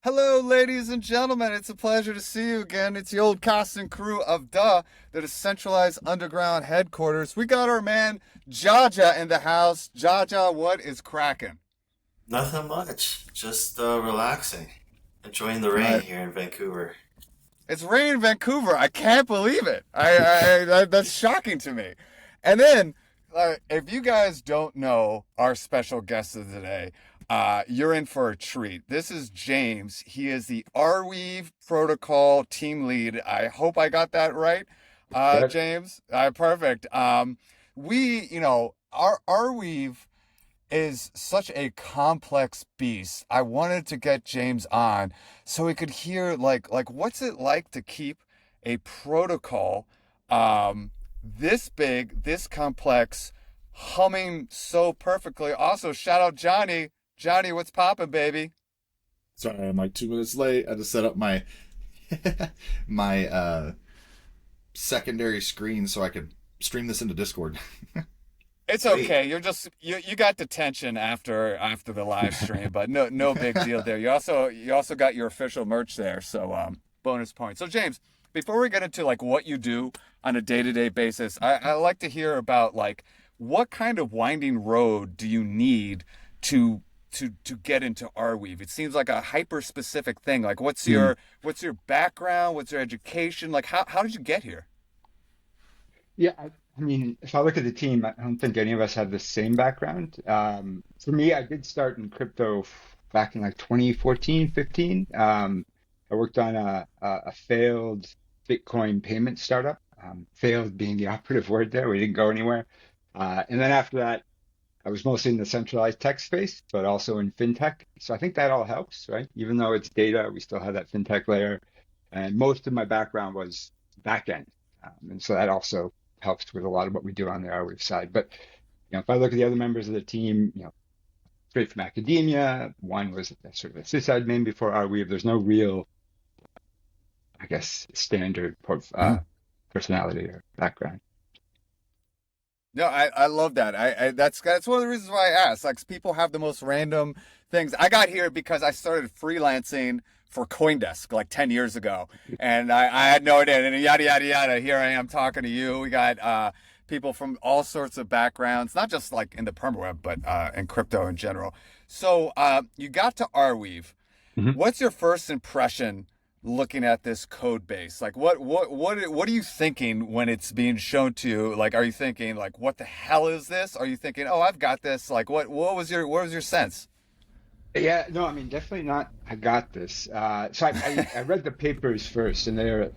Hello, ladies and gentlemen. It's a pleasure to see you again. It's the old cast and crew of the decentralized underground headquarters. We got our man Jaja in the house. Jaja, what is cracking? Nothing much. Just relaxing. Enjoying the rain Nice. here in Vancouver. It's raining in Vancouver. I can't believe it. That's shocking to me. And then, if you guys don't know our special guest of the day, you're in for a treat. This is James. He is the Arweave protocol team lead. I hope I got that right, Correct. James. Perfect. Our Arweave is such a complex beast. I wanted to get James on so we could hear like what's it like to keep a protocol this big, this complex, humming so perfectly. Also, shout out Johnny. Johnny, what's poppin', baby? Sorry, I'm like 2 minutes late. I just set up my my secondary screen so I could stream this into Discord. It's Sweet. okay. You got detention after the live stream, but no big deal there. You also got your official merch there, so bonus points. So James, before we get into like what you do on a day-to-day basis, I like to hear about like what kind of winding road do you need to to get into Arweave? It seems like a hyper specific thing. Like Hmm. what's your background? What's your education? Like how did you get here? Yeah, I mean, if I look at the team, I don't think any of us have the same background. For me, I did start in crypto back in like 2014, 15. I worked on a failed Bitcoin payment startup, failed being the operative word there. We didn't go anywhere. And then after that, I was mostly in the centralized tech space, but also in fintech. So I think that all helps, right? Even though it's data, we still have that fintech layer. And most of my background was back end. And so that also helps with a lot of what we do on the Arweave side. But if I look at the other members of the team, straight from academia, one was sort of a sysadmin before Arweave. There's no real, I guess, standard personality or background. No, I love that. That's one of the reasons why I asked. Like people have the most random things. I got here because I started freelancing for CoinDesk like 10 years ago, and I had no idea. And yada yada yada. Here I am talking to you. We got people from all sorts of backgrounds, not just like in the perma but in crypto in general. So you got to Arweave. Mhm. What's your first impression looking at this code base? Like what are you thinking when it's being shown to you? Like are you thinking like what the hell is this? Are you thinking, "Oh, I've got this." Like what was your sense? Yeah, no, I mean, definitely not. I got this. So I read the papers first, and they're,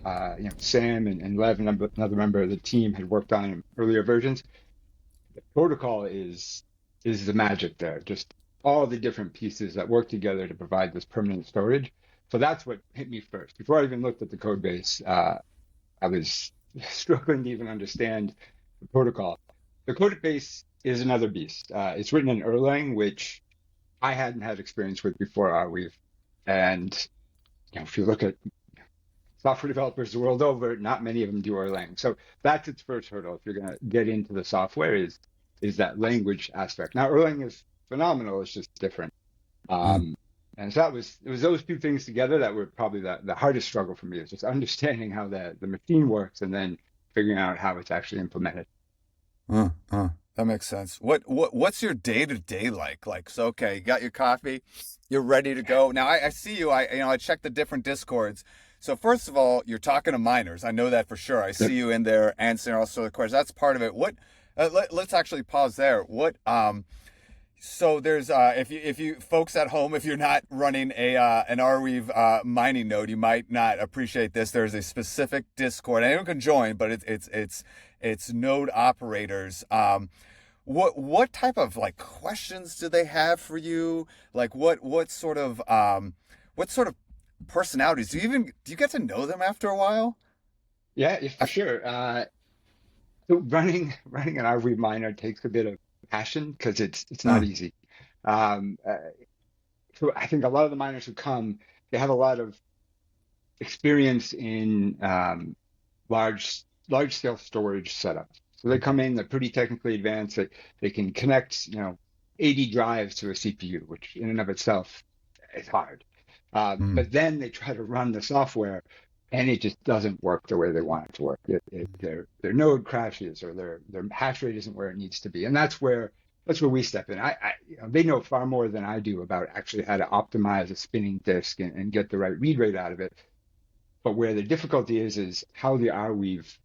Sam and Lev, another member of the team, had worked on earlier versions. The protocol is the magic there. Just all the different pieces that work together to provide this permanent storage. So that's what hit me first. Before I even looked at the code base, I was struggling to even understand the protocol. The code base is another beast. It's written in Erlang, which I hadn't had experience with before Arweave. And if you look at software developers the world over, not many of them do Erlang. So that's its first hurdle. If you're going to get into the software, is that language aspect. Now Erlang is phenomenal. It's just different. Mm. Um, and so it was those two things together that were probably the hardest struggle for me is just understanding how the machine works and then figuring out how it's actually implemented. That makes sense. What's your day to day like? Like, so okay, you got your coffee, you're ready to go. Now I see you. I checked the different discords. So first of all, you're talking to miners. I know that for sure. I see Yep. you in there answering all sorts of questions. That's part of it. Let's actually pause there. So there's if you folks at home, if you're not running a an Arweave mining node, you might not appreciate this. There's a specific Discord. Anyone can join, but it's node operators. What type of like questions do they have for you? Like what sort of personalities do you get to know them after a while? Yeah, yeah, for sure. So running an RV miner takes a bit of passion because it's not Mm, easy. Um, uh, so I think a lot of the miners who come, they have a lot of experience in large scale storage setups. So they come in, they're pretty technically advanced. They can connect, 80 drives to a CPU, which in and of itself is hard. Mm. But then they try to run the software, and it just doesn't work the way they want it to work. Their node crashes, or their hash rate isn't where it needs to be, and that's where we step in. They know far more than I do about actually how to optimize a spinning disk and get the right read rate out of it. But where the difficulty is how the Arweave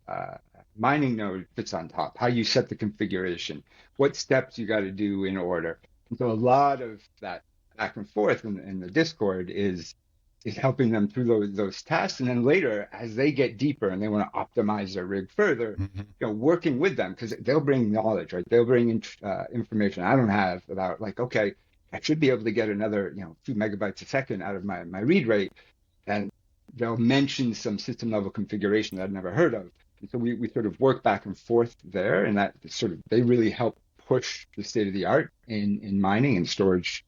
mining node fits on top, how you set the configuration, what steps you got to do in order. And so a lot of that back and forth in the Discord is helping them through those tasks. And then later, as they get deeper and they want to optimize their rig further, Mhm. working with them, because they'll bring knowledge, right? They'll bring in, information I don't have about, like, okay, I should be able to get another, few megabytes a second out of my read rate. And they'll mention some system level configuration that I've never heard of. And so we sort of work back and forth there, and that sort of, they really help push the state of the art in mining and storage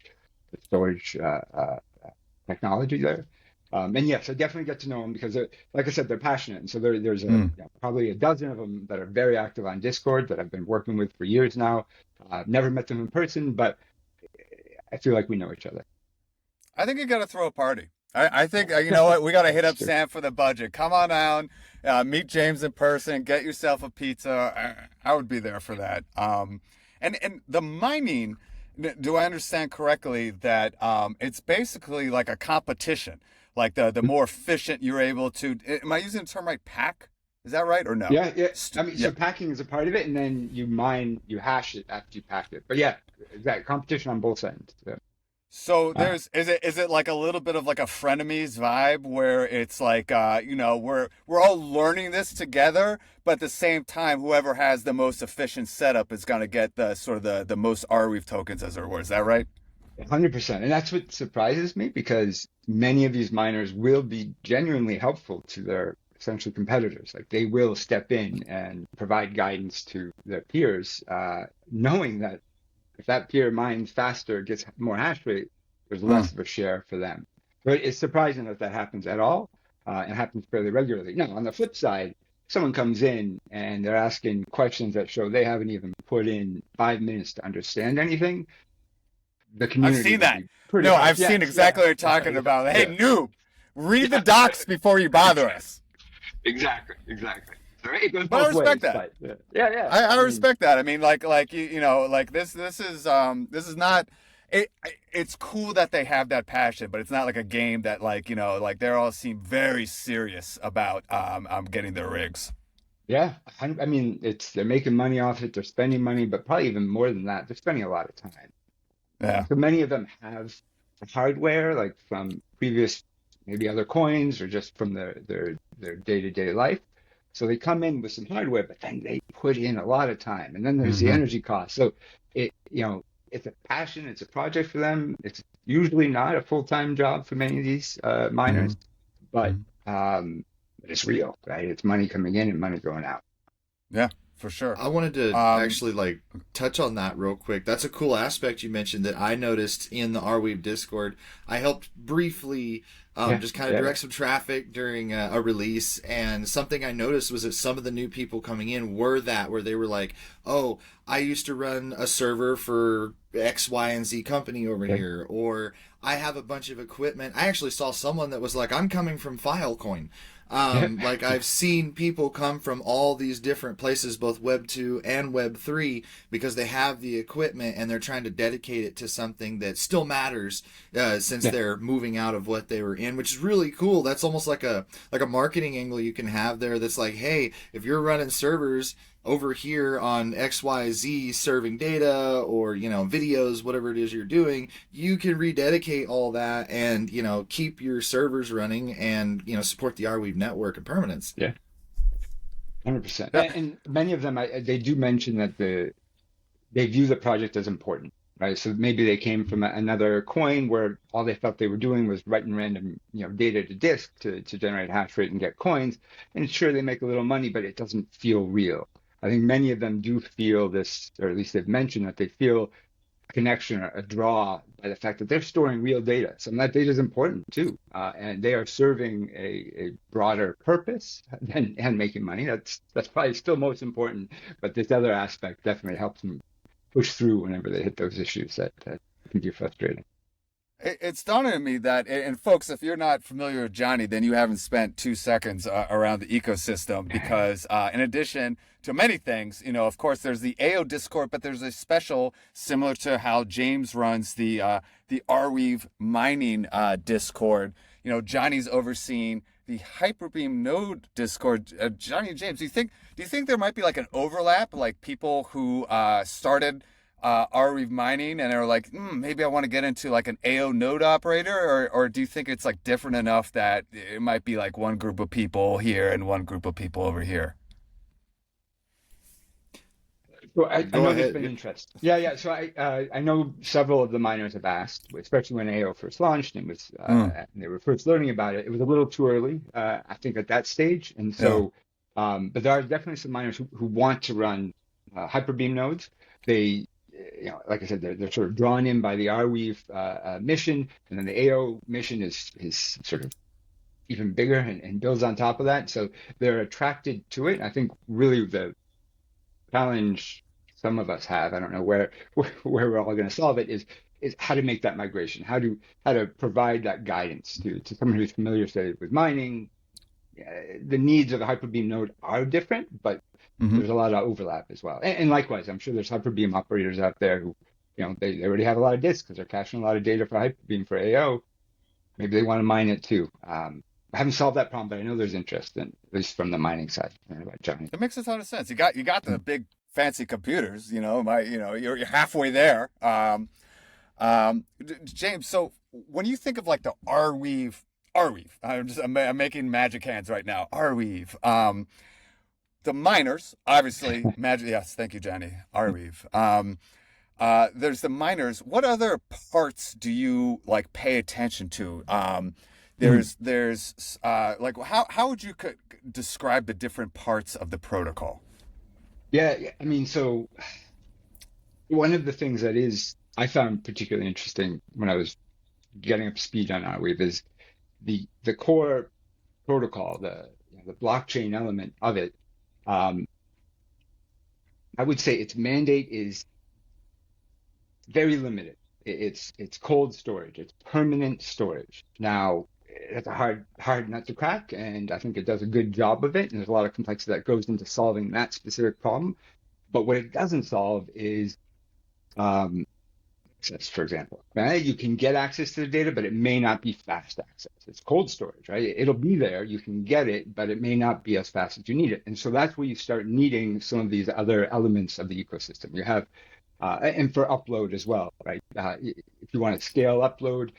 technology there. And yes, I definitely get to know them because, like I said, they're passionate. And so there's Mm. probably a dozen of them that are very active on Discord that I've been working with for years now. I've never met them in person, but I feel like we know each other. I think you got to throw a party. I think, you know what? We got to hit up Sure. Sam for the budget. Come on down, meet James in person, get yourself a pizza. I would be there for that. And the mining, do I understand correctly that it's basically like a competition? Like the more efficient you're able to, am I using the term right? Pack? Is that right or no? Yeah, yeah. I mean, Yeah. so packing is a part of it, and then you hash it after you pack it. But yeah, exactly. Competition on both ends. Yeah. So Uh, is it like a little bit of like a frenemies vibe where it's like we're all learning this together, but at the same time whoever has the most efficient setup is gonna get the sort of the most Arweave tokens as it were. Is that right? 100%. And that's what surprises me, because many of these miners will be genuinely helpful to their essentially competitors. Like, they will step in and provide guidance to their peers, knowing that if that peer mines faster, gets more hash rate, there's Mm. less of a share for them. So it's surprising that that happens at all, and happens fairly regularly. Now, on the flip side, someone comes in and they're asking questions that show they haven't even put in 5 minutes to understand anything, the I've community seen will that. be pretty No, hard. I've seen Yes, exactly yeah, what you're talking about. Hey, yeah, noob, read the yeah, docs before you bother us. exactly. All right, it goes But I both respect ways, that. but yeah. I I mean, respect that. I mean, like like this is not. It's cool that they have that passion, but it's not like a game that like they all seem very serious about getting their rigs. yeah. I mean, they're making money off it. They're spending money, but probably even more than that, they're spending a lot of time. Yeah. So many of them have hardware, like from previous, maybe other coins, or just from their day-to-day life. So they come in with some hardware, but then they put in a lot of time, and then there's the Hmm. energy cost. So it, it's a passion, it's a project for them. It's usually not a full-time job for many of these miners, but Hmm. um, it's real, right? It's money coming in and money going out. Yeah, for sure. I wanted to Um, actually like touch on that real quick. That's a cool aspect you mentioned that I noticed in the Arweave Discord. I helped briefly Yeah, just kind of yeah, direct some traffic during a release, and something I noticed was that some of the new people coming in were where they were like, "Oh, I used to run a server for X, Y, and Z company over yeah, here," or "I have a bunch of equipment." I actually saw someone that was like, "I'm coming from Filecoin." yeah, Like I've seen people come from all these different places, both Web 2 and Web 3, because they have the equipment and they're trying to dedicate it to something that still matters, since yeah, they're moving out of what they were in, which is really cool. That's almost like a marketing angle you can have there. That's like, hey, if you're running servers over here on XYZ serving data or, videos, whatever it is you're doing, you can rededicate all that and, keep your servers running and, support the Arweave network and permanence. yeah. 100%. yeah. And many of them, they do mention that they view the project as important, right? So maybe they came from another coin where all they felt they were doing was writing random, data to disk to generate hash rate and get coins. And sure, they make a little money, but it doesn't feel real. I think many of them do feel this, or at least they've mentioned that they feel a connection or a draw by the fact that they're storing real data. Some of that data is important too, and they are serving a broader purpose than making money. That's probably still most important, but this other aspect definitely helps them push through whenever they hit those issues that can be frustrating. It's dawning on me that, and folks, if you're not familiar with Johnny, then you haven't spent 2 seconds around the ecosystem because, in addition to many things, of course, there's the AO Discord, but there's a special similar to how James runs the Arweave mining Discord. Johnny's overseeing the Hyperbeam node Discord. Johnny and James, do you think there might be like an overlap, like people who started Arweave mining and are like, maybe I want to get into like an AO node operator, or do you think it's like different enough that it might be like one group of people here and one group of people over here? So I Go know there's been ahead. interest. Yeah, yeah. So I know several of the miners have asked, especially when AO first launched and was Mm, and they were first learning about it. It was a little too early, I think, at that stage. And yeah. so, but there are definitely some miners who want to run Hyperbeam nodes. They, like I said, they're sort of drawn in by the Arweave mission, and then the AO mission is sort of even bigger and builds on top of that. So they're attracted to it. I think really the challenge some of us have, I don't know where we're all going to solve it, is how to make that migration, how to provide that guidance to someone who's familiar, say, with mining. The needs of a Hyperbeam node are different, but Hmm. there's a lot of overlap as well. And likewise, I'm sure there's Hyperbeam operators out there who, they already have a lot of disks because they're caching a lot of data for Hyperbeam for AO. Maybe they want to mine it too. I haven't solved that problem, but I know there's interest, at least from the mining side. I don't know about Johnny. It makes a ton of sense. You got the big fancy computers. You're halfway there. James. So when you think of like the Arweave, I'm making magic hands right now. Arweave. The miners, obviously, magic. Yes, thank you, Johnny. Arweave. There's the miners. What other parts do you like pay attention to? There's like how would you describe the different parts of the protocol? Yeah, yeah, I mean, so one of the things that is I found particularly interesting when I was getting up to speed on Arweave is the core protocol, the blockchain element of it. Um, I would say its mandate is very limited. It's cold storage. It's permanent storage. Now, it's a hard nut to crack, and I think it does a good job of it. And there's a lot of complexity that goes into solving that specific problem. But what it doesn't solve is um, access, for example. Right? You can get access to the data, but it may not be fast access. It's cold storage, right? It'll be there. You can get it, but it may not be as fast as you need it. And so that's where you start needing some of these other elements of the ecosystem. You have and for upload as well, right? If you want to scale upload,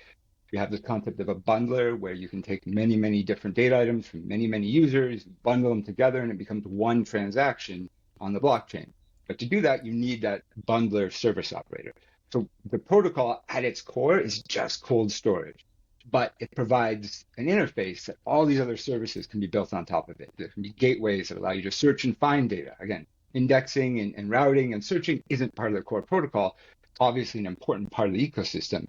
you have this concept of a bundler where you can take many, many different data items from many, many users, bundle them together, and it becomes one transaction on the blockchain. But to do that, you need that bundler service operator. So the protocol at its core is just cold storage, but it provides an interface that all these other services can be built on top of it. There can be gateways that allow you to search and find data. Again, indexing and routing and searching isn't part of the core protocol. It's obviously an important part of the ecosystem,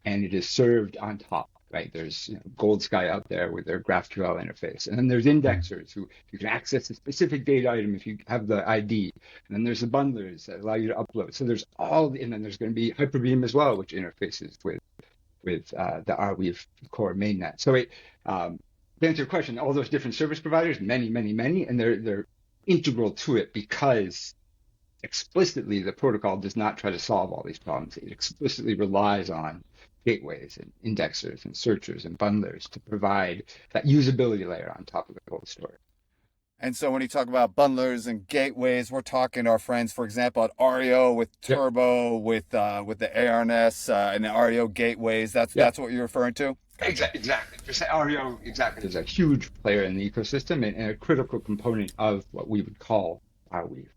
and it is served on top. Right, there's Gold Sky out there with their GraphQL interface, and then there's indexers who you can access a specific data item if you have the ID, and then there's the bundlers that allow you to upload. So there's and then there's going to be Hyperbeam as well, which interfaces with the Arweave core mainnet. So to answer your question, all those different service providers, many, many, many, and they're integral to it because explicitly the protocol does not try to solve all these problems. It explicitly relies on gateways and indexers and searchers and bundlers to provide that usability layer on top of the cold storage. And so when you talk about bundlers and gateways, we're talking our friends, for example, at Ario with Yep. Turbo, with the ARNS and the Ario gateways. That's Yeah, that's what you're referring to. Gotcha. exactly. Just Ario exactly is a huge player in the ecosystem and a critical component of what we would call Arweave.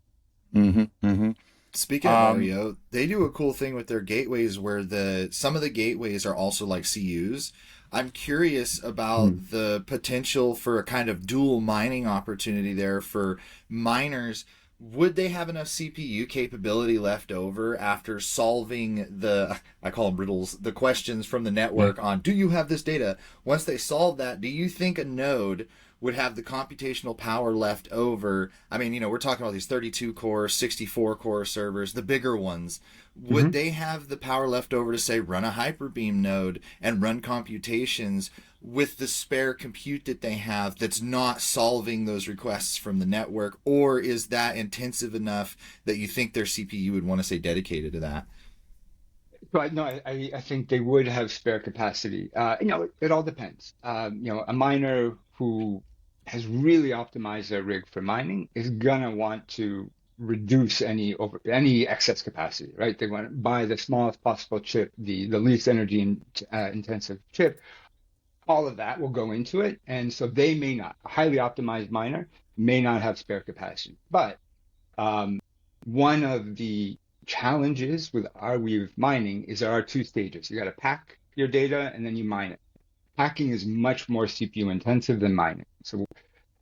Mm-hmm. Mm-hmm. Speaking of Ario, they do a cool thing with their gateways where some of the gateways are also like CUs. I'm curious about the potential for a kind of dual mining opportunity there for miners would they have enough CPU capability left over after solving the, I call them riddles, the questions from the network on, do you have this data? Once they solve that, do you think a node would have the computational power left over? I mean, we're talking about these 32 core, 64 core servers, the bigger ones. Would they have the power left over to, say, run a Hyperbeam node and run computations with the spare compute that they have that's not solving those requests from the network? Or is that intensive enough that you think their CPU would want to stay dedicated to that? But no, I think they would have spare capacity. It all depends. A miner who has really optimized their rig for mining is gonna want to reduce any excess capacity, right? They want to buy the smallest possible chip, the least energy intensive chip. All of that will go into it, and so they may not. A highly optimized miner may not have spare capacity, but one of the challenges with Arweave mining is there are two stages. You got to pack your data and then you mine it. Packing is much more CPU intensive than mining. So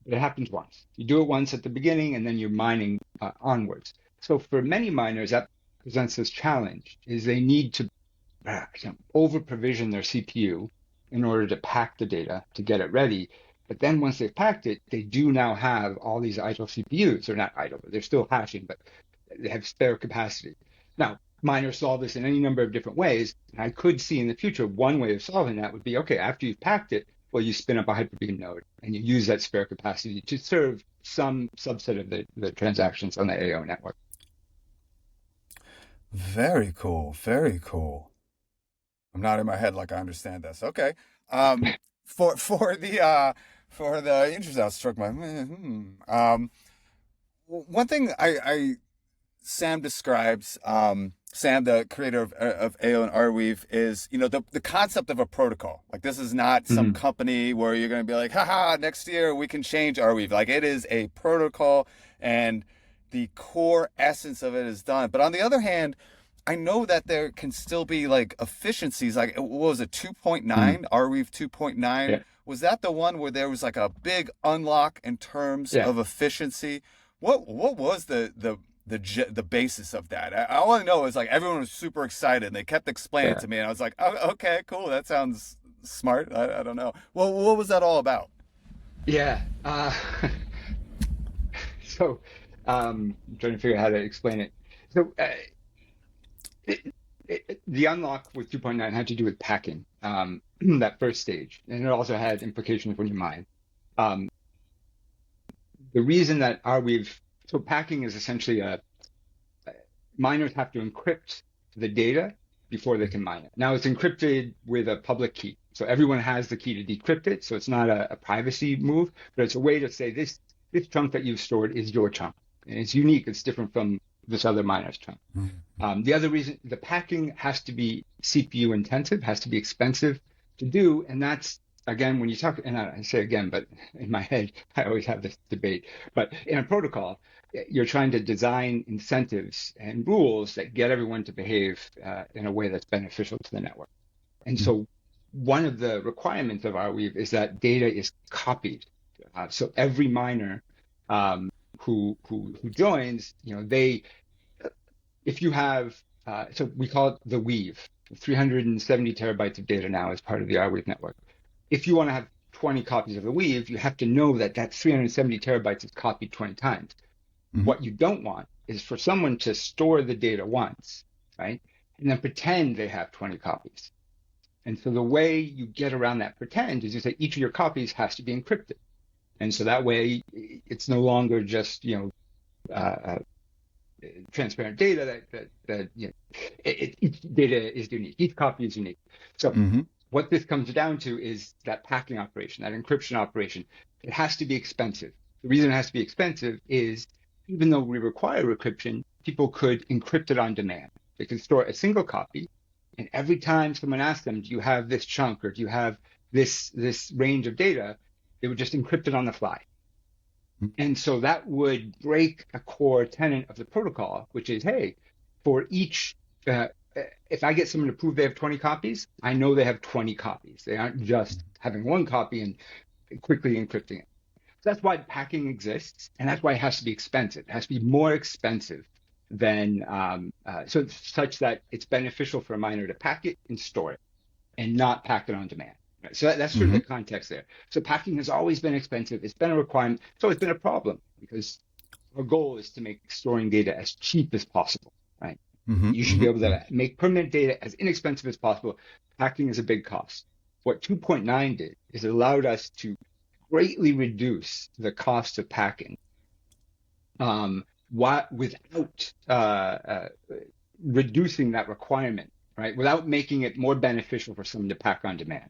it happens once. You do it once at the beginning and then you're mining onwards. So for many miners, that presents this challenge is they need to over provision their CPU in order to pack the data to get it ready. But then once they've packed it, they do now have all these idle CPUs. They're not idle, but they're still hashing, but they have spare capacity. Now, miners solve this in any number of different ways. And I could see in the future one way of solving that would be, okay, after you've packed it, well, you spin up a Hyperbeam node and you use that spare capacity to serve some subset of the transactions on the AO network. Very cool. Very cool. I'm nodding my head like I understand this. Okay. Um, for the interest, I struck my one thing I Sam describes, Sam, the creator of AO and Arweave, is, the concept of a protocol. Like, this is not some company where you're going to be like, haha, next year we can change Arweave. Like, it is a protocol, and the core essence of it is done. But on the other hand, I know that there can still be like efficiencies. Like, what was it, 2.9, Arweave 2.9? Yeah. Was that the one where there was like a big unlock in terms of efficiency? What was the basis of that? All I know is like everyone was super excited and they kept explaining it to me, and I was like, oh, okay, cool, that sounds smart. I don't know. Well, what was that all about? Yeah. So I'm trying to figure out how to explain it. So the unlock with 2.9 had to do with packing, that first stage. And it also had implications when you mine. The reason that so packing is essentially miners have to encrypt the data before they can mine it. Now it's encrypted with a public key. So everyone has the key to decrypt it. So it's not a privacy move, but it's a way to say this chunk that you've stored is your chunk. And it's unique. It's different from this other miner's chunk. The other reason, the packing has to be CPU intensive, has to be expensive to do. And that's, again, when you talk, and I say again, but in my head, I always have this debate. But in a protocol, you're trying to design incentives and rules that get everyone to behave in a way that's beneficial to the network. And so one of the requirements of Arweave is that data is copied. So every miner who joins, if you have, so we call it the weave, 370 terabytes of data now as part of the Arweave network. If you want to have 20 copies of the weave, you have to know that 370 terabytes is copied 20 times. What you don't want is for someone to store the data once, right? And then pretend they have 20 copies. And so the way you get around that pretend is you say each of your copies has to be encrypted. And so that way it's no longer just, transparent data that each data is unique. Each copy is unique. So what this comes down to is that packing operation, that encryption operation. It has to be expensive. The reason it has to be expensive is even though we require encryption, people could encrypt it on demand. They can store a single copy, and every time someone asks them, do you have this chunk or do you have this range of data, they would just encrypt it on the fly. And so that would break a core tenet of the protocol, which is, hey, for each, if I get someone to prove they have 20 copies, I know they have 20 copies. They aren't just having one copy and quickly encrypting it. That's why packing exists, and that's why it has to be expensive. It has to be more expensive than so such that it's beneficial for a miner to pack it and store it and not pack it on demand. Right? So that's sort of Hmm. the context there. So packing has always been expensive. It's been a requirement. It's always been a problem because our goal is to make storing data as cheap as possible, right? Hmm. You should be able to make permanent data as inexpensive as possible. Packing is a big cost. What 2.9 did is it allowed us to greatly reduce the cost of packing without reducing that requirement, right? Without making it more beneficial for someone to pack on demand.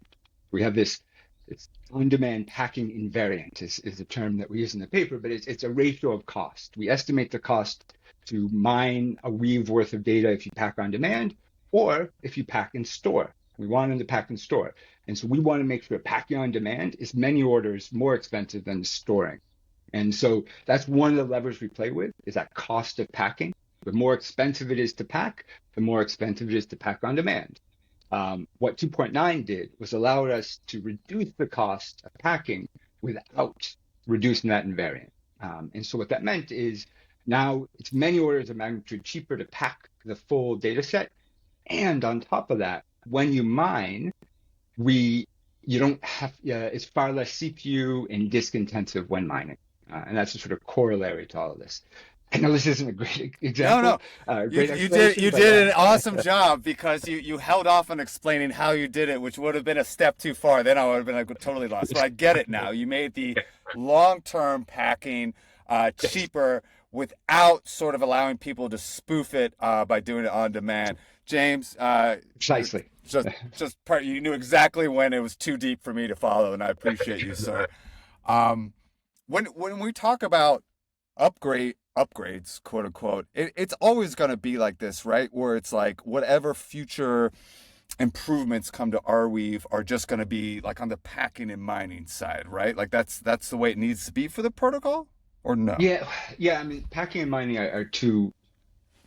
We have this it's on-demand packing invariant is the term that we use in the paper, but it's a ratio of cost. We estimate the cost to mine a weave worth of data if you pack on demand, or if you pack and store. We want them to pack and store. And so we want to make sure packing on demand is many orders more expensive than storing. And so that's one of the levers we play with is that cost of packing. The more expensive it is to pack, the more expensive it is to pack on demand. What 2.9 did was allow us to reduce the cost of packing without reducing that invariant. And so what that meant is now it's many orders of magnitude cheaper to pack the full data set. And on top of that, when you mine, you don't have it's far less CPU and disk intensive when mining, and that's a sort of corollary to all of this. I know this isn't a great No, example, no. great You explanation, but did an awesome job because you held off on explaining how you did it, which would have been a step too far. Then I would have been like totally lost. But I get it now. You made the long-term packing yes, cheaper without sort of allowing people to spoof it by doing it on demand. James, precisely. just you knew exactly when it was too deep for me to follow, and I appreciate you, sir. Um, when we talk about upgrades, quote unquote, it's always going to be like this, right? Where it's like whatever future improvements come to Arweave are just going to be like on the packing and mining side, right? Like that's the way it needs to be for the protocol, or no? Yeah, yeah. I mean, packing and mining are two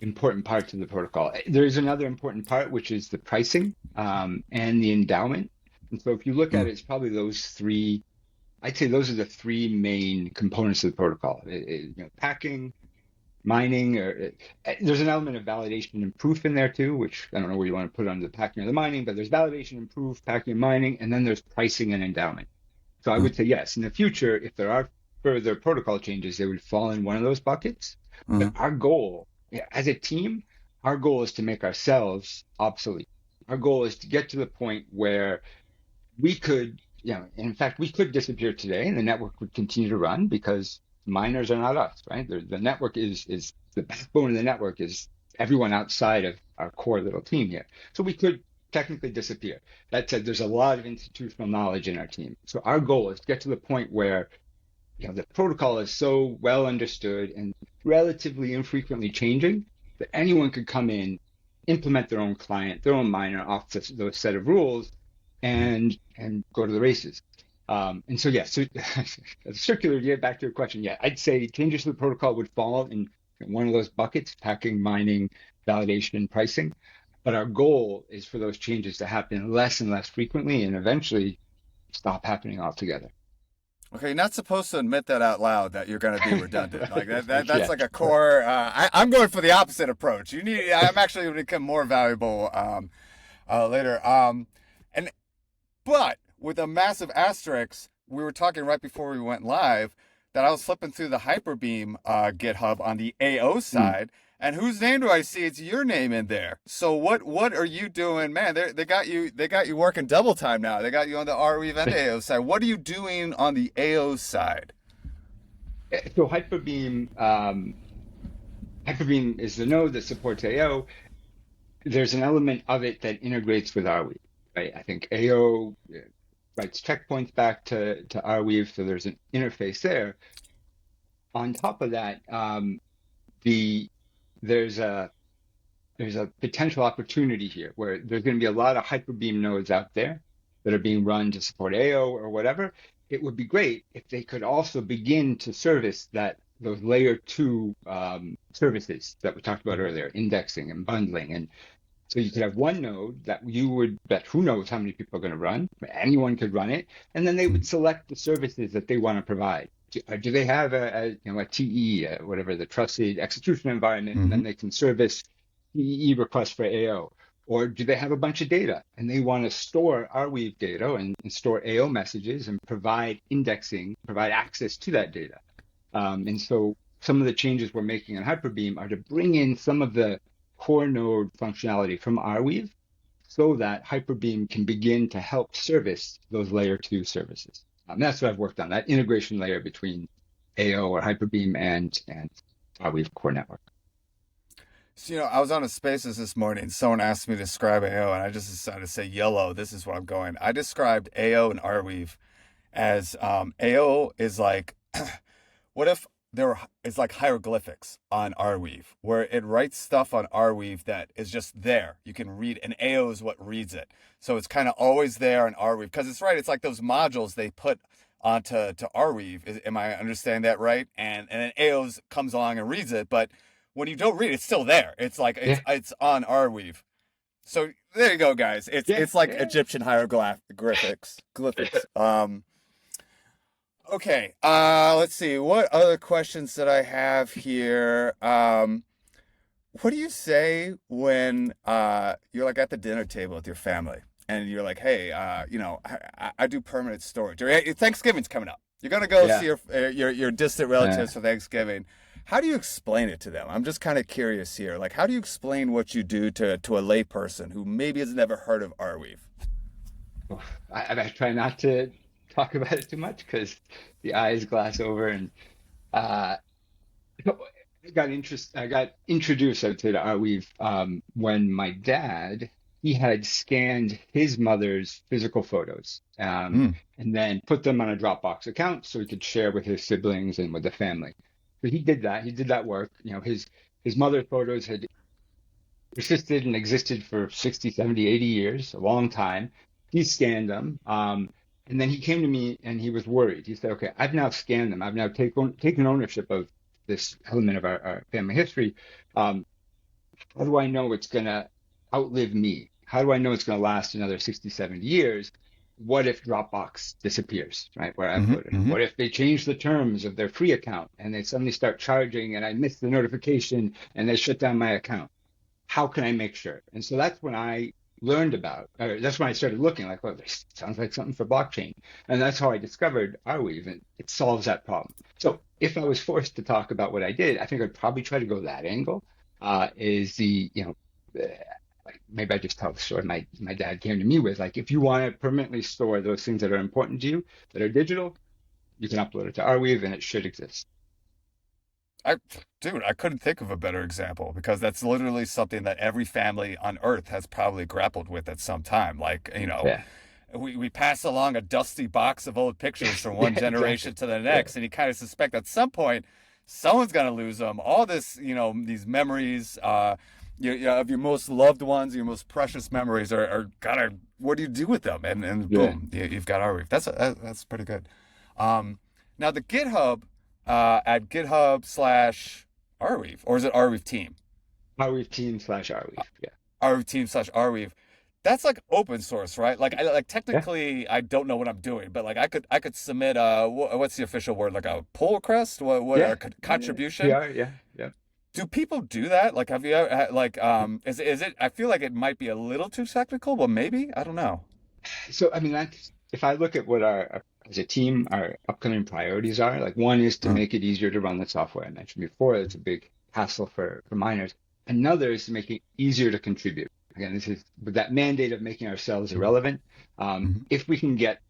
important parts of the protocol. There's another important part, which is the pricing and the endowment. And so if you look at Mm. it, it's probably those three. I'd say those are the three main components of the protocol. Packing, mining, or there's an element of validation and proof in there too, which I don't know where you want to put under the packing or the mining, but there's validation and proof, packing and mining, and then there's pricing and endowment. So I Mm. would say yes, in the future, if there are further protocol changes, they would fall in one of those buckets. But Mm. our goal, yeah, as a team, our goal is to make ourselves obsolete. Our goal is to get to the point where we could, in fact, we could disappear today and the network would continue to run because miners are not us, right? The network is the backbone of the network is everyone outside of our core little team here. So we could technically disappear. That said, there's a lot of institutional knowledge in our team. So our goal is to get to the point where the protocol is so well understood and relatively infrequently changing that anyone could come in, implement their own client, their own miner off those set of rules, and go to the races. And so, yeah, so circular, yeah, back to your question. Yeah, I'd say changes to the protocol would fall in one of those buckets, packing, mining, validation, and pricing. But our goal is for those changes to happen less and less frequently and eventually stop happening altogether. Okay, you're not supposed to admit that out loud that you're going to be redundant. Like that's Yeah. like a core. I'm going for the opposite approach. I'm actually going to become more valuable later. And but with a massive asterisk, we were talking right before we went live that I was flipping through the Hyperbeam GitHub on the AO Mm. side, and whose name do I see? It's your name in there. So what are you doing, man? They got you working double time now. They got you on the Arweave and AO side. What are you doing on the AO side? So Hyperbeam is the node that supports AO. There's an element of it that integrates with Arweave, right? I think AO writes checkpoints back to Arweave, so there's an interface there. On top of that, the there's a there's a potential opportunity here where there's going to be a lot of Hyperbeam nodes out there that are being run to support AO or whatever. It would be great if they could also begin to service those layer two services that we talked about earlier, indexing and bundling. And so you could have one node that you would bet who knows how many people are going to run. Anyone could run it. And then they would select the services that they want to provide. do they have a TE, whatever the trusted execution environment, and then they can service TE requests for AO? Or do they have a bunch of data and they want to store Arweave data and store AO messages and provide indexing, provide access to that data? And so some of the changes we're making on Hyperbeam are to bring in some of the core node functionality from Arweave so that Hyperbeam can begin to help service those layer 2 services. That's what I've worked on, that integration layer between AO or Hyperbeam and Arweave core network. So, I was on a Spaces this morning. Someone asked me to describe AO, and I just decided to say yellow. This is what I'm going. I described AO and Arweave as AO is like, what if there is like hieroglyphics on Arweave, where it writes stuff on Arweave that is just there. You can read, and AO is what reads it. So it's kind of always there in Arweave. Because it's right, it's like those modules they put onto Arweave. Am I understanding that right? And then AO comes along and reads it, but when you don't read it, it's still there. It's like it's on Arweave. So there you go, guys. It's like Egyptian hieroglyphics. Okay. Let's see. What other questions did I have here? What do you say when you're like at the dinner table with your family and you're like, hey, I do permanent storage. Thanksgiving's coming up. You're gonna go see your distant relatives for Thanksgiving. How do you explain it to them? I'm just kind of curious here. Like, how do you explain what you do to a layperson who maybe has never heard of Arweave? I try not to talk about it too much because the eyes glass over, and I got introduced, I would say, to Arweave when my dad, he had scanned his mother's physical photos and then put them on a Dropbox account so he could share with his siblings and with the family. So he did that. He did that work. His mother's photos had persisted and existed for 60, 70, 80 years, a long time. He scanned them. And then he came to me and he was worried. He said, okay, I've now scanned them. I've now taken ownership of this element of our family history. How do I know it's going to outlive me? How do I know it's going to last another 60, 70 years? What if Dropbox disappears, right, where I put it? What if they change the terms of their free account and they suddenly start charging and I miss the notification and they shut down my account? How can I make sure? And so that's when I learned that's when I started looking like, well, this sounds like something for blockchain. And that's how I discovered Arweave, and it solves that problem. So if I was forced to talk about what I did, I think I'd probably try to go that angle. Maybe I just tell the story my dad came to me with, like, if you want to permanently store those things that are important to you, that are digital, you can upload it to Arweave and it should exist. I couldn't think of a better example, because that's literally something that every family on Earth has probably grappled with at some time. Like, we pass along a dusty box of old pictures from one generation to the next, and you kind of suspect at some point someone's going to lose them. All this, these memories, of your most loved ones, your most precious memories are gotta. What do you do with them? And boom, you've got Arweave. That's pretty good. Now the GitHub at GitHub/Arweave, or is it Arweave team? Arweave team/Arweave. Yeah. Arweave team/Arweave. That's like open source, right? Like technically, I don't know what I'm doing, but like I could submit what's the official word? Like a pull request? What a contribution? Yeah. Do people do that? Like, have you ever, is it, I feel like it might be a little too technical, but maybe, I don't know. So, I mean, if I look at what as a team, our upcoming priorities are, like, one is to make it easier to run the software. I mentioned before, it's a big hassle for miners. Another is to make it easier to contribute. Again, this is with that mandate of making ourselves irrelevant. If we can get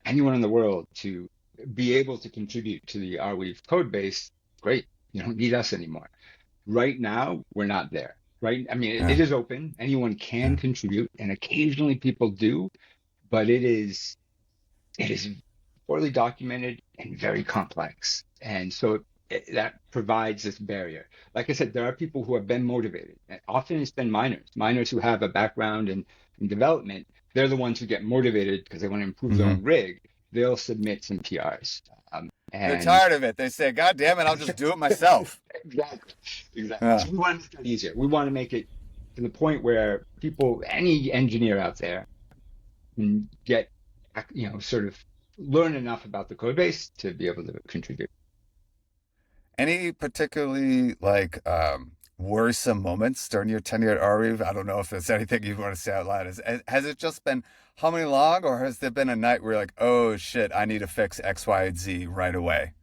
anyone in the world to be able to contribute to the Arweave code base, great. You don't need us anymore. Right now, we're not there. Right? I mean, it is open. Anyone can contribute, and occasionally people do, but it is poorly documented and very complex. And so that provides this barrier. Like I said, there are people who have been motivated. And often it's been miners who have a background in development. They're the ones who get motivated because they want to improve their own rig. They'll submit some PRs. They're tired of it. They say, God damn it, I'll just do it myself. Exactly. So we want to make it easier. We want to make it to the point where any engineer out there can get, sort of learn enough about the code base to be able to contribute. Any particularly like worrisome moments during your tenure at Arweave? I don't know if there's anything you want to say out loud. Has it just been humming along, or has there been a night where you're like, oh shit, I need to fix X, Y, and Z right away?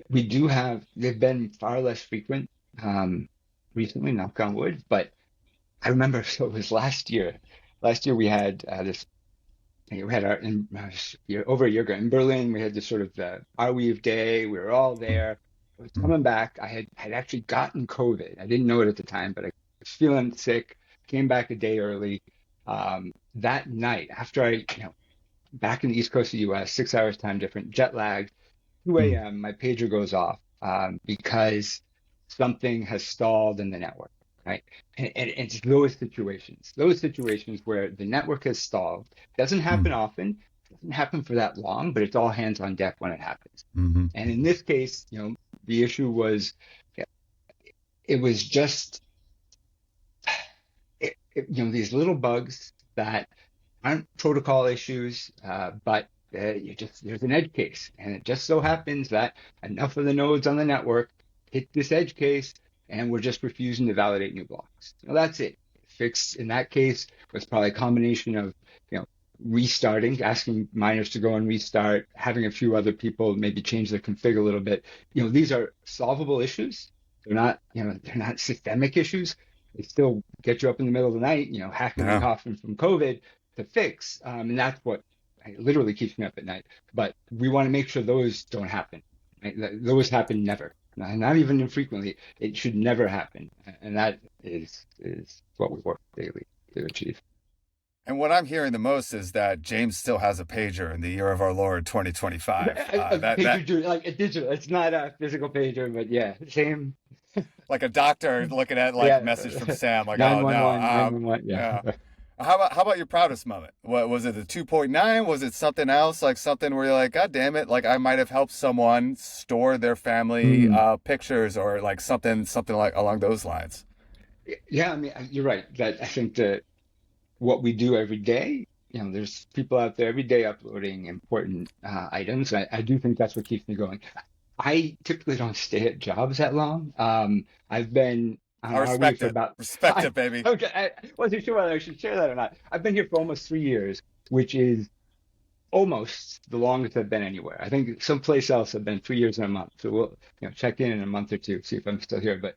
We do have, they've been far less frequent um, recently, knock on wood, but I remember, so it was last year. Last year we had this, we had our, over a year ago in Berlin, we had this sort of Arweave day. We were all there. I was Mm, coming back. had actually gotten COVID. I didn't know it at the time, but I was feeling sick, came back a day early. That night, after back in the East Coast of the US, 6 hours time different, jet lagged, 2 mm, a.m., my pager goes off because something has stalled in the network, right? And it's those situations where the network has stalled. Doesn't mm, happen often, doesn't happen for that long, but it's all hands on deck when it happens. mm, And in this case, the issue was it was just these little bugs that aren't protocol issues, but there's an edge case, and it just so happens that enough of the nodes on the network hit this edge case, and we're just refusing to validate new blocks. That's it. Fix in that case was probably a combination of restarting, asking miners to go and restart, having a few other people maybe change the config a little bit. These are solvable issues. They're not systemic issues. They still get you up in the middle of the night, hacking and yeah. coughing from COVID to fix. And that's what literally keeps me up at night. But we want to make sure those don't happen. Right? Those happen never, not even infrequently. It should never happen. And that is what we work daily to achieve. And what I'm hearing the most is that James still has a pager in the year of our Lord 2025. A That pager, like a digital. It's not a physical pager, but yeah, same. like a doctor looking at like Yeah, message from Sam, like, oh no, 911, 911. Yeah. yeah. How about your proudest moment? What was it? The 2.9? Was it something else? Like something where you're like, God damn it! Like I might have helped someone store their family Mm. pictures, or like something like along those lines. Yeah, I mean, you're right. That I think that what we do every day, there's people out there every day uploading important items. I do think that's what keeps me going. I typically don't stay at jobs that long. I've been on I Arweave respect for it. about, Respect it, baby. okay, I wasn't sure whether I should share that or not. I've been here for almost 3 years, which is almost the longest I've been anywhere. I think someplace else I've been 3 years and a month. So we'll, check in a month or two, see if I'm still here. But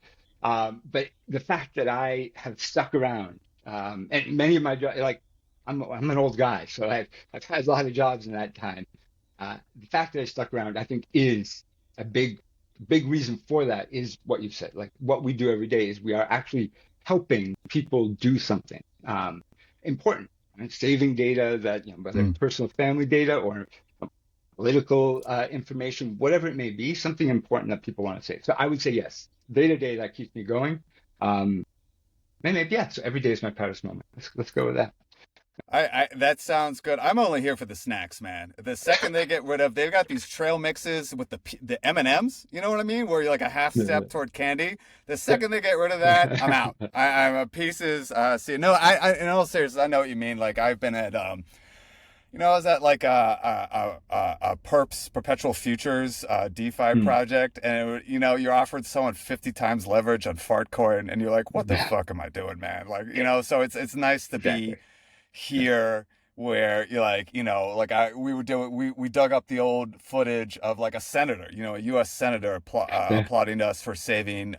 the fact that I have stuck around, and many of my jobs, like I'm an old guy, so I've had a lot of jobs in that time. The fact that I stuck around, I think, is a big reason for that. Is what you said. Like what we do every day is we are actually helping people do something important, right? Saving data that whether Mm. it's personal family data or political information, whatever it may be, something important that people want to save. So I would say yes, day to day that keeps me going. Um, maybe yeah. So every day is my proudest moment. Let's go with that. That sounds good. I'm only here for the snacks, man. The second they get rid of, they've got these trail mixes with the M&Ms. You know what I mean? Where you're like a half step toward candy. The second they get rid of that, I'm out. I'm a pieces. See, no, in all seriousness, I know what you mean. Like I've been at, I was at like a Perps Perpetual Futures DeFi Hmm. project, and you're offered someone 50 times leverage on Fartcoin, and you're like, what the Yeah, fuck am I doing, man? Like, so it's nice to be exactly. here where you're like, like we were doing, we dug up the old footage of like a senator, a U.S. senator Yeah, applauding us for saving,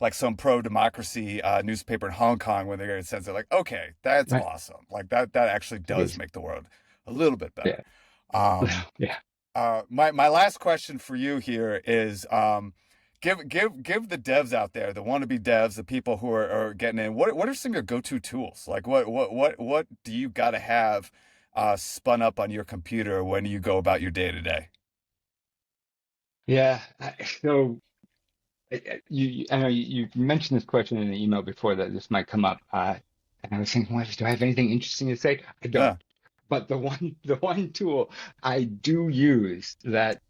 like some pro-democracy newspaper in Hong Kong when they get a sense they're like, okay, that's right. awesome. Like that actually It does is. make the world a little bit better. Yeah, Um, yeah. my last question for you here is, give the devs out there, the wannabe devs, the people who are getting in. What are some of your go-to tools? Like what do you got to have spun up on your computer when you go about your day to day? Yeah. So I know you mentioned this question in an email before that this might come up. And I was thinking, well, do I have anything interesting to say? I don't. Yeah. But the one tool I do use that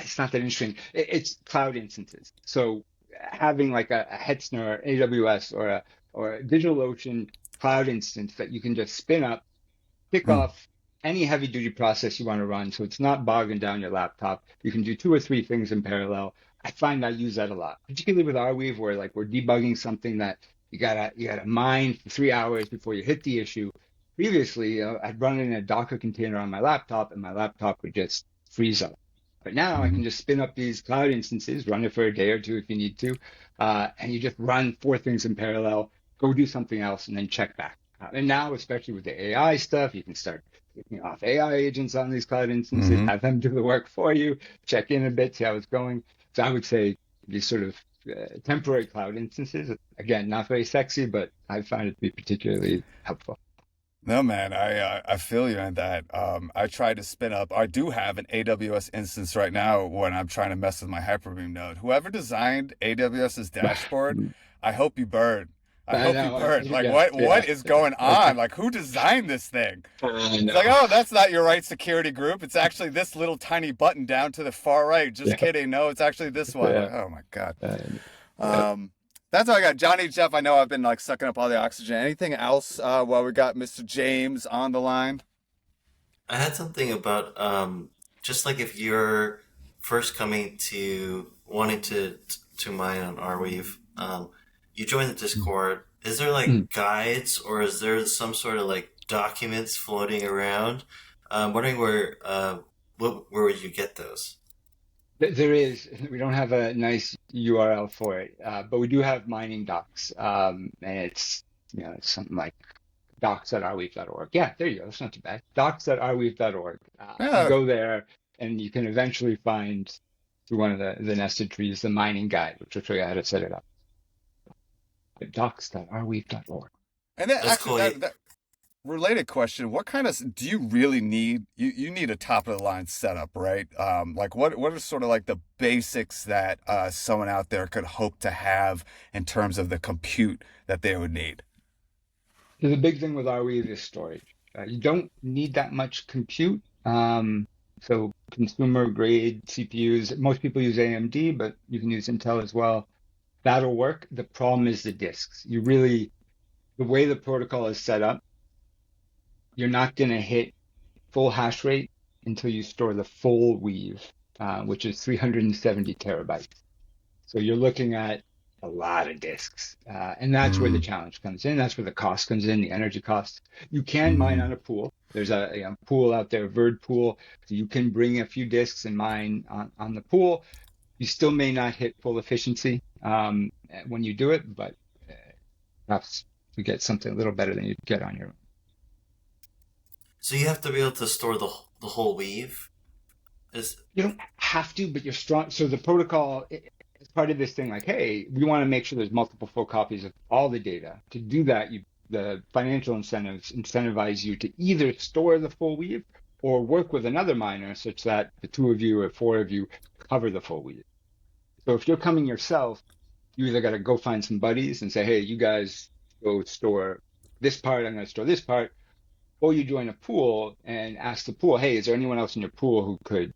it's not that interesting. It's cloud instances. So having like a Hetzner or AWS or a DigitalOcean cloud instance that you can just spin up, kick Mm, off any heavy duty process you want to run. So it's not bogging down your laptop. You can do two or three things in parallel. I find I use that a lot, particularly with Arweave, where like we're debugging something that you gotta mine for 3 hours before you hit the issue. Previously, I'd run it in a Docker container on my laptop, and my laptop would just freeze up. But now I Hmm. can just spin up these cloud instances, run it for a day or two if you need to, and you just run four things in parallel, go do something else, and then check back. And now, especially with the AI stuff, you can start kicking off AI agents on these cloud instances, Hmm. have them do the work for you, check in a bit, see how it's going. So I would say these sort of temporary cloud instances, again, not very sexy, but I find it to be particularly helpful. No, man, I feel you in that. I tried to spin up. I do have an AWS instance right now when I'm trying to mess with my Hyperbeam node. Whoever designed AWS's dashboard, I hope you burn. I I hope you know. burn. Like, Yeah, what yeah. is going on? Like, who designed this thing? I It's like, know. oh, that's not your right security group. It's actually this little tiny button down to the far right. Just Yeah, kidding. No, it's actually this one. yeah. Like, oh my God. Uh, yeah. Um, that's all I got. Johnny, Jeff, I know I've been like sucking up all the oxygen. Anything else while we got Mr. James on the line? I had something about just like if you're first coming to wanting to mine on Arweave, you join the Discord. Is there like guides or is there some sort of like documents floating around? I'm wondering where would you get those? There is. We don't have a nice URL for it, but we do have mining docs, and it's something like docs.arweave.org. Yeah, there you go. That's not too bad. Docs.arweave.org. You Yeah. go there, and you can eventually find through one of the nested trees the mining guide, which will show you how to set it up. Docs.arweave.org. And then That's actually cool. that related question, what kind of do you really need? You need a top of the line setup, right? Like what are sort of like the basics that someone out there could hope to have in terms of the compute that they would need? So the big thing with Arweave is storage. You don't need that much compute. So consumer grade CPUs, most people use AMD, but you can use Intel as well. That'll work. The problem is the disks. The way the protocol is set up, you're not going to hit full hash rate until you store the full weave, which is 370 terabytes. So you're looking at a lot of disks. And that's where the Mm, challenge comes in. That's where the cost comes in, the energy cost. You can mine mm, on a pool. There's a pool out there, Verd pool. So you can bring a few disks and mine on the pool. You still may not hit full efficiency when you do it, but perhaps you get something a little better than you get on your own. So you have to be able to store the whole weave. Is You don't have to, but you're strong. So the protocol is part of this thing like, hey, we want to make sure there's multiple full copies of all the data. To do that, the financial incentives incentivize you to either store the full weave or work with another miner such that the two of you or four of you cover the full weave. So if you're coming yourself, you either got to go find some buddies and say, hey, you guys go store this part, I'm going to store this part, or you join a pool and ask the pool, hey, is there anyone else in your pool who could,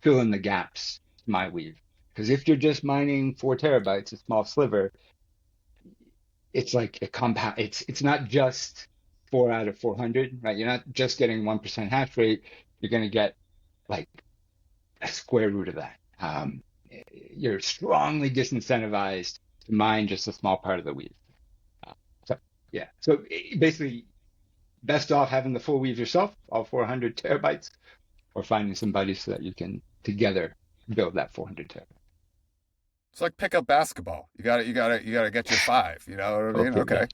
fill in the gaps to my weave? Because if you're just mining 4 terabytes, a small sliver, it's like a compound. It's not just 4 out of 400, right? You're not just getting 1% hash rate. You're going to get like a square root of that. You're strongly disincentivized to mine just a small part of the weave. Uh, so yeah, so basically, best off having the full weave yourself, all 400 terabytes, or finding somebody so that you can together build that 400 terabytes. it's like pick up basketball. You gotta get your five. You know what I mean? Okay, yeah. Okay,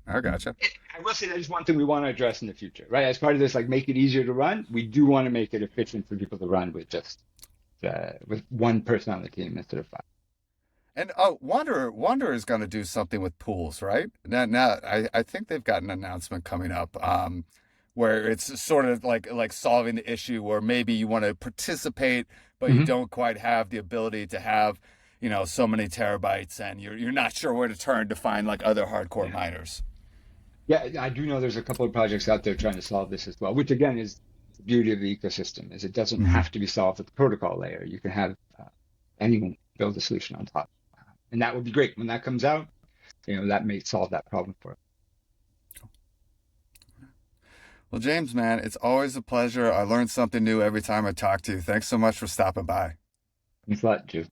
I gotcha. I will say that is one thing we want to address in the future, right? As part of this, like make it easier to run, we do want to make it efficient for people to run with just with one person on the team instead of five. And oh, Wanderer is going to do something with pools, right? Now, I think they've got an announcement coming up, where it's sort of like solving the issue where maybe you want to participate, but you Mhm. don't quite have the ability to have, so many terabytes, and you're not sure where to turn to find like other hardcore Yeah. miners. Yeah, I do know there's a couple of projects out there trying to solve this as well, which again is the beauty of the ecosystem, is it doesn't Hmm. have to be solved at the protocol layer. You can have anyone build a solution on top. And that would be great when that comes out. That may solve that problem for us. Well, James, man, it's always a pleasure. I learn something new every time I talk to you. Thanks so much for stopping by. Thanks a lot, Drew.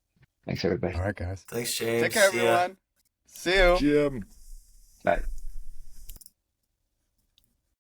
Thanks, everybody. All right, guys. Thanks, Take James. care, See ya. everyone. See you. Jim. Bye.